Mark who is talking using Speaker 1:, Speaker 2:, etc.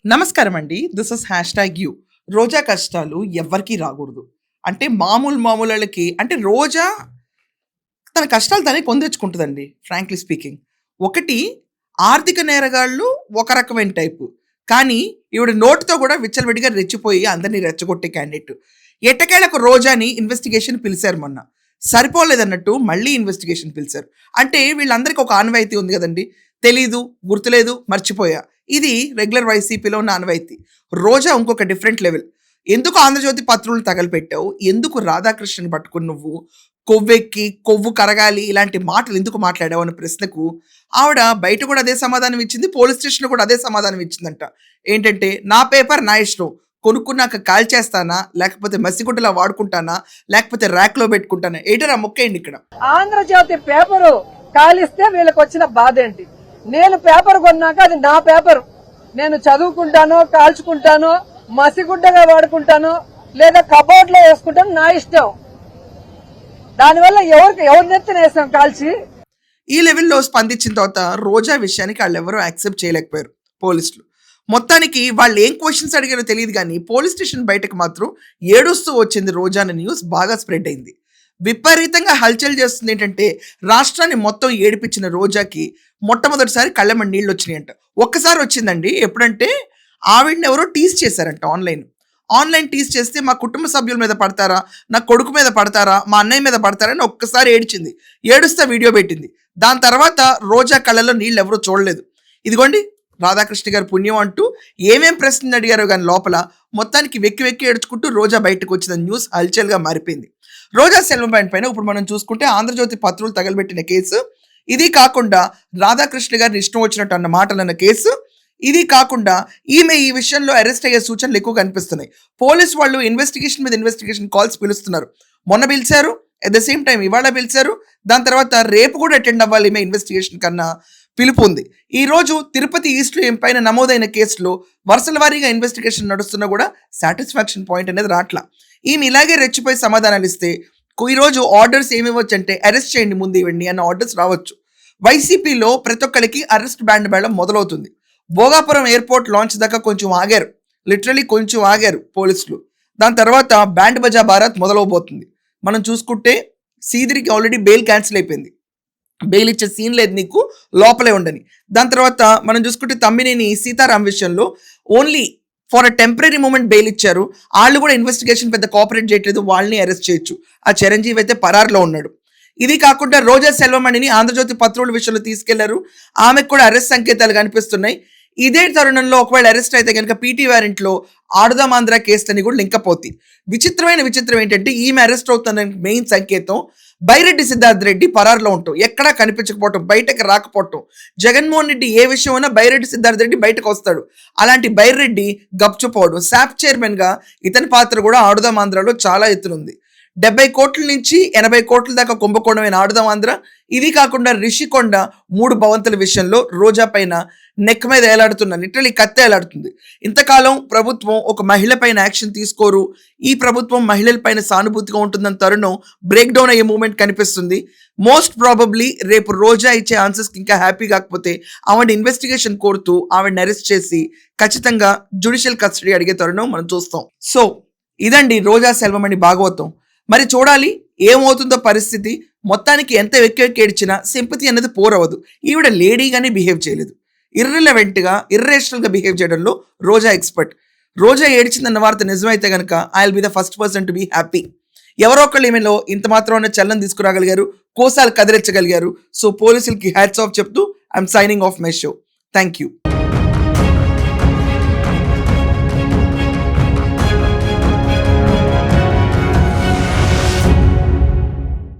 Speaker 1: నమస్కారం అండి. This is #you. రోజా కష్టాలు ఎవ్వరికీ రాకూడదు. అంటే మామూలులకి అంటే రోజా తన కష్టాలు తనే కొని తెచ్చుకుంటదండి ఫ్రాంక్లీ స్పీకింగ్. ఒకటి ఆర్థిక నేరగాళ్ళు ఒక రకమైన టైపు. కానీ ఈవిడ నోటితో కూడా విచ్చలవిడిగా రెచ్చిపోయి అందరిని రెచ్చగొట్టే క్యాండిడేట్. ఎట్టకేలకు రోజాని ఇన్వెస్టిగేషన్ పిలిచారు మొన్న. సరిపోలేదన్నట్టు మళ్ళీ ఇన్వెస్టిగేషన్ పిలిచారు. అంటే వీళ్ళందరికీ ఒక ఆనవాయితీ ఉంది కదండీ. తెలీదు, గుర్తులేదు, మర్చిపోయా. ఇది రెగ్యులర్ వైసీపీలో ఉన్న ఆనవాయితీ. రోజా ఇంకొక డిఫరెంట్ లెవెల్. ఎందుకు ఆంధ్రజ్యోతి పత్రులను తగలపెట్టావు? ఎందుకు రాధాకృష్ణని పట్టుకుని నువ్వు కొవ్వెక్కి కొవ్వు కరగాలి ఇలాంటి మాటలు ఎందుకు మాట్లాడావు అన్న ప్రశ్నకు ఆవిడ బయట కూడా అదే సమాధానం ఇచ్చింది, పోలీస్ స్టేషన్లో కూడా అదే సమాధానం ఇచ్చిందంట. ఏంటంటే నా పేపర్ నా ఇష్టం, కొనుక్కున్నాక కాల్ చేస్తానా, లేకపోతే మసిగుడ్డలా వాడుకుంటానా, లేకపోతే ర్యాక్ లో పెట్టుకుంటానా, ఏటరా మొక్కేయండి. ఇక్కడ
Speaker 2: ఆంధ్రజ్యోతి పేపరు కాలిస్తే వీళ్ళకి వచ్చిన బాధ ఏంటి? నేను పేపర్ కొన్నాక అది నా పేపర్, నేను చదువుకుంటానో కాల్చుకుంటానో మసిగుడ్డగా వాడుకుంటానో లేదా కబోర్డ్ లో వేసుకుంటాను, నా ఇష్టం. దానివల్ల ఎవరి నెత్తిన వేసాం కాల్చి.
Speaker 1: ఈ లెవెల్లో స్పందించిన తర్వాత రోజా విషయానికి వాళ్ళు ఎవరూ యాక్సెప్ట్ చేయలేకపోయారు పోలీసులు. మొత్తానికి వాళ్ళు ఏం క్వశ్చన్స్ అడిగారో తెలియదు కానీ పోలీస్ స్టేషన్ బయటకు మాత్రం ఏడుస్తూ వచ్చింది రోజా అనే న్యూస్ బాగా స్ప్రెడ్ అయింది. విపరీతంగా హల్చల్ చేస్తుంది. ఏంటంటే రాష్ట్రాన్ని మొత్తం ఏడిపించిన రోజాకి మొట్టమొదటిసారి కళ్ళెమ్మడి నీళ్ళు వచ్చినాయంట. ఒక్కసారి వచ్చిందండి. ఎప్పుడంటే ఆవిడని ఎవరో టీజ్ చేశారంట. ఆన్లైన్ టీజ్ చేస్తే మా కుటుంబ సభ్యుల మీద పడతారా, నా కొడుకు మీద పడతారా, మా అన్నయ్య మీద పడతారా అని ఒక్కసారి ఏడ్చింది. ఏడుస్తా వీడియో పెట్టింది. దాని తర్వాత రోజా కళ్ళలో నీళ్ళు ఎవరో చూడలేదు. ఇదిగోండి రాధాకృష్ణ గారు పుణ్యం అంటూ ఏమేం ప్రశ్నలు అడిగారో కానీ లోపల మొత్తానికి వెక్కి ఏడ్చుకుంటూ రోజా బయటకు వచ్చిన న్యూస్ హల్చల్గా మారిపోయింది. రోజా సెల్వం పైన ఇప్పుడు మనం చూసుకుంటే ఆంధ్రజ్యోతి పత్రులు తగలబెట్టిన కేసు, ఇది కాకుండా రాధాకృష్ణ గారిని ఇష్టం వచ్చినట్టు అన్న మాటలు అన్న కేసు, ఇది కాకుండా ఈమె ఈ విషయంలో అరెస్ట్ అయ్యే సూచనలు ఎక్కువ కనిపిస్తున్నాయి. పోలీసు వాళ్ళు ఇన్వెస్టిగేషన్ మీద ఇన్వెస్టిగేషన్ కాల్స్ పిలుస్తున్నారు. మొన్న పిలిచారు, అట్ ద సేమ్ టైం ఇవాళ పిలిచారు, దాని తర్వాత రేపు కూడా అటెండ్ అవ్వాలి ఈమె ఇన్వెస్టిగేషన్ కన్నా పిలుపు ఉంది. ఈరోజు తిరుపతి ఈస్ట్లో ఈమె పైన నమోదైన కేసులో వరుసల వారీగా ఇన్వెస్టిగేషన్ నడుస్తున్నా కూడా సాటిస్ఫాక్షన్ పాయింట్ అనేది రాట్లా. ఈమె ఇలాగే రెచ్చిపోయి సమాధానాలు ఇస్తే ఈరోజు ఆర్డర్స్ ఏమి ఇవ్వచ్చు అంటే అరెస్ట్ చేయండి ముందు ఇవ్వండి అన్న ఆర్డర్స్ రావచ్చు. వైసీపీలో ప్రతి ఒక్కరికి అరెస్ట్ బ్యాండ్ మేళం మొదలవుతుంది. భోగాపురం ఎయిర్పోర్ట్ లాంచ్ దాకా కొంచెం ఆగారు, లిటరలీ కొంచెం ఆగారు పోలీసులు. దాని తర్వాత బ్యాండ్ బజా భారత్ మొదలవబోతుంది. మనం చూసుకుంటే సీదిరికి ఆల్రెడీ బెయిల్ క్యాన్సిల్ అయిపోయింది. బెయిల్ ఇచ్చే సీన్ లేదు నీకు, లోపలే ఉండని. దాని తర్వాత మనం చూసుకుంటే తమ్మినేని సీతారాం విషయంలో only for a temporary moment bail ఇచ్చారు. వాళ్ళు కూడా ఇన్వెస్టిగేషన్ పెద్ద కోఆపరేట్ చేయట్లేదు, వాళ్ళని అరెస్ట్ చేయొచ్చు. ఆ చిరంజీవి అయితే పరారులో ఉన్నాడు. ఇది కాకుండా రోజా సెల్వమణిని ఆంధ్రజ్యోతి పత్రుల విషయంలో తీసుకెళ్లారు. ఆమెకు కూడా అరెస్ట్ సంకేతాలు కనిపిస్తున్నాయి. ఇదే తరుణంలో ఒకవేళ అరెస్ట్ అయితే కనుక పీటీ వారెంట్లో ఆడుదాం ఆంధ్ర కేసులని కూడా లింక్ అప్ అవుతాయి. విచిత్రం ఏంటంటే ఈమె అరెస్ట్ అవుతున్న మెయిన్ సంకేతం బైరెడ్డి సిద్ధార్థ్ రెడ్డి పరారులో ఉంటాం, ఎక్కడా కనిపించకపోవటం, బయటకు రాకపోవటం. జగన్మోహన్ రెడ్డి ఏ విషయం అయినా బైరెడ్డి సిద్ధార్థ్ రెడ్డి బయటకు వస్తాడు. అలాంటి బైరెడ్డి గప్చుపోవడం. శాప్ చైర్మన్ గా ఇతని పాత్ర కూడా ఆడుదాం ఆంధ్రలో చాలా ఎత్తునుంది. 70 కోట్ల నుంచి 80 కోట్ల దాకా కుంభకోణమైన ఆడుదాం ఆంధ్ర. ఇది కాకుండా రిషికొండ 3 భవంతుల విషయంలో రోజా పైన నెక్ మీద ఏలాడుతున్న లిటరలీ కత్తి ఏలాడుతుంది. ఇంతకాలం ప్రభుత్వం ఒక మహిళ పైన యాక్షన్ తీసుకోరు, ఈ ప్రభుత్వం మహిళల పైన సానుభూతిగా ఉంటుందని తరుణం బ్రేక్ డౌన్ అయ్యే మూమెంట్ కనిపిస్తుంది. మోస్ట్ ప్రాబబ్లీ రేపు రోజా ఇచ్చే ఆన్సర్స్కి ఇంకా హ్యాపీ కాకపోతే ఆవిడ ఇన్వెస్టిగేషన్ కోరుతూ ఆవిడని అరెస్ట్ చేసి ఖచ్చితంగా జ్యుడిషియల్ కస్టడీ అడిగే తరుణం మనం చూస్తాం. సో ఇదండి రోజా సెల్వమణి భాగవతం. మరి చూడాలి ఏమవుతుందో పరిస్థితి. మొత్తానికి ఎంత వెక్కి ఏడ్చినా సింపతి అనేది పోరవదు. ఈవిడ లేడీగానే బిహేవ్ చేయలేదు, ఇర్రిలవెంట్గా ఇర్రేషనల్గా బిహేవ్ చేయడంలో రోజా ఎక్స్పర్ట్. రోజా ఏడ్చిందన్న వార్త నిజమైతే కనుక I will be the first person to be happy. ఎవరో ఒకళ్ళు ఈమెలో ఇంత మాత్రం చలనం తీసుకురాగలిగారు, కోసాలు కదిలించగలిగారు. సో పోలీసులకి హ్యాట్స్ ఆఫ్ చెప్తూ I'm signing off my show. Thank you.